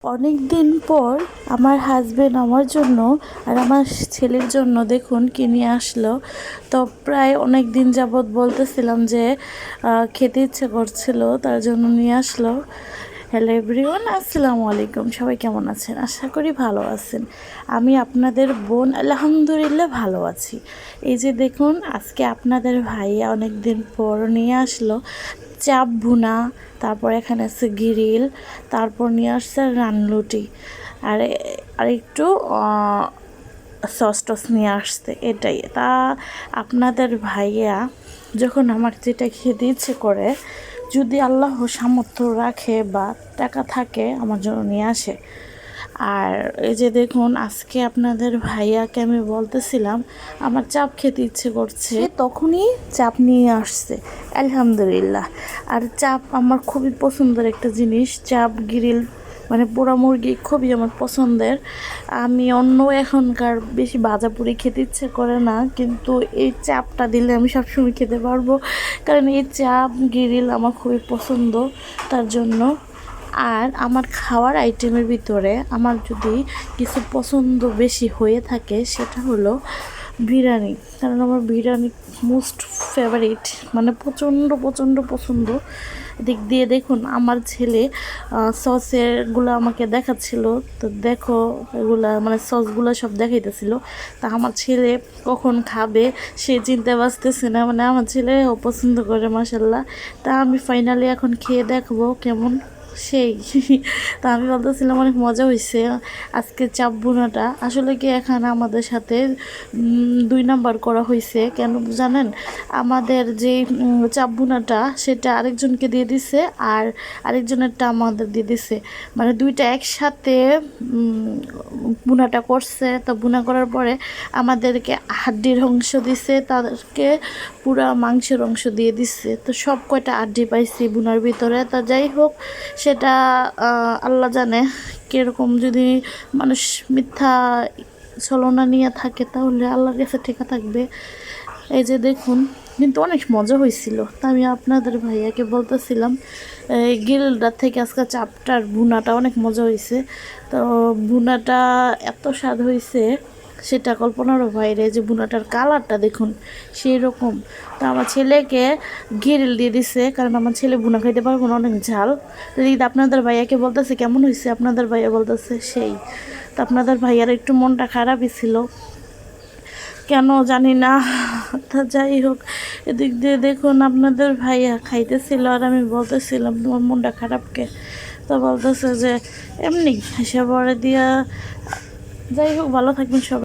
অনেক দিন পর আমার হাজবেন্ড আমার জন্য আর আমার ছেলের জন্য দেখুন কি নিয়ে আসলো। তো প্রায় অনেক দিন যাবৎ বলতেছিলাম যে খেতে ইচ্ছে করছিল, তার জন্য নিয়ে আসলো। হ্যালো এভরিওয়ান, আসসালামু আলাইকুম। সবাই কেমন আছেন? আশা করি ভালো আছেন। আমি আপনাদের বোন আলহামদুলিল্লাহ ভালো আছি। এই যে দেখুন, আজকে আপনাদের ভাইয়া অনেক দিন পর নিয়ে আসলো চাপ ভুনা, তারপর এখানে আছে গ্রিল, তারপর নিয়ে আসছে রানলুটি, আর আর একটু সস টস নিয়ে আসছে। এটাই তা আপনাদের ভাইয়া যখন আমার যেটা খেতে ইচ্ছে করে, যদি আল্লাহ সামর্থ্য রাখে বা টাকা থাকে, আমার জন্য নিয়ে আসে। আর এই যে দেখুন, আজকে আপনাদের ভাইয়াকে আমি বলতেছিলাম আমার চাপ খেতে ইচ্ছে করছে, তখনই চাপ নিয়ে আসছে। আলহামদুলিল্লাহ। আর চাপ আমার খুবই পছন্দের একটা জিনিস। চাপ গ্রিল মানে পোড়া মুরগি খুবই আমার পছন্দের। আমি অন্য এখনকার বেশি ভাজাপুরি খেতে ইচ্ছে করে না, কিন্তু এই চাপটা দিলে আমি সবসময় খেতে পারবো, কারণ এই চাপ গ্রিল আমার খুবই পছন্দ। তার জন্য আর আমার খাওয়ার আইটেমের ভিতরে আমার যদি কিছু পছন্দ বেশি হয়ে থাকে, সেটা হলো বিরিয়ানি। কারণ আমার বিরিয়ানি মোস্ট ফেভারিট, মানে প্রচণ্ড প্রচণ্ড পছন্দ। দিক দিয়ে দেখুন, আমার ছেলে সসেরগুলো আমাকে দেখাচ্ছিল। তো দেখো, এগুলা মানে সসগুলো সব দেখাইতেছিল। তা আমার ছেলে কখন খাবে সে চিনতে পারতেছে না, মানে আমার ছেলেও পছন্দ করে মাশাল্লাহ। তা আমি ফাইনালি এখন খেয়ে দেখবো কেমন সেই। তা আমি বলতেছিলাম অনেক মজা হয়েছে আজকে চাপ ভুনাটা। আসলে কি এখানে আমাদের সাথে 2 নাম্বার করা হয়েছে। কেন জানেন? আমাদের যে চাপ ভুনাটা সেটা আরেকজনকে দিয়ে দিছে, আর আরেকজনেরটা আমাদের দিয়ে দিছে, মানে দুইটা একসাথে ভুনাটা করছে। তো ভুনা করার পরে আমাদেরকে হাড্ডির অংশ দিছে, তাদেরকে পুরা মাংসের অংশ দিয়ে দিচ্ছে। তো সব কয়টা হাড্ডি পাইছি ভুনার ভিতরে। তা যাই হোক, সেটা আল্লাহ জানে কীরকম। যদি মানুষ মিথ্যা ছলনা নিয়ে থাকে, তাহলে আল্লাহর কাছে ঠেকা থাকবে। এই যে দেখুন, কিন্তু অনেক মজা হয়েছিল। তা আমি আপনাদের ভাইয়াকে বলতেছিলাম এই গ্রিলটার থেকে আজকে চাপটার ভুনাটা অনেক মজা হয়েছে। তো ভুনাটা এত স্বাদ হয়েছে, সেটা কল্পনারও বাইরে। যে ভুনাটার কালারটা দেখুন সেই রকম। তো আমার ছেলেকে গ্রিল দিয়ে দিছে, কারণ আমার ছেলে ভুনা খাইতে পারবো না, অনেক ঝাল। তো আপনাদের ভাইয়াকে বলতেছে কেমন হয়েছে, আপনাদের ভাইয়া বলতেছে সেই। তো আপনাদের ভাইয়ার একটু মনটা খারাপই ছিল, কেন জানি না। তা যাই হোক, এদিক দিয়ে দেখুন আপনাদের ভাইয়া খাইতেছিল, আর আমি বলতেছিলাম তোমার মনটা খারাপকে। তো বলতেছে যে এমনি হেসে পড়ে দিয়া। যাই হোক, ভালো থাকবেন সবাই।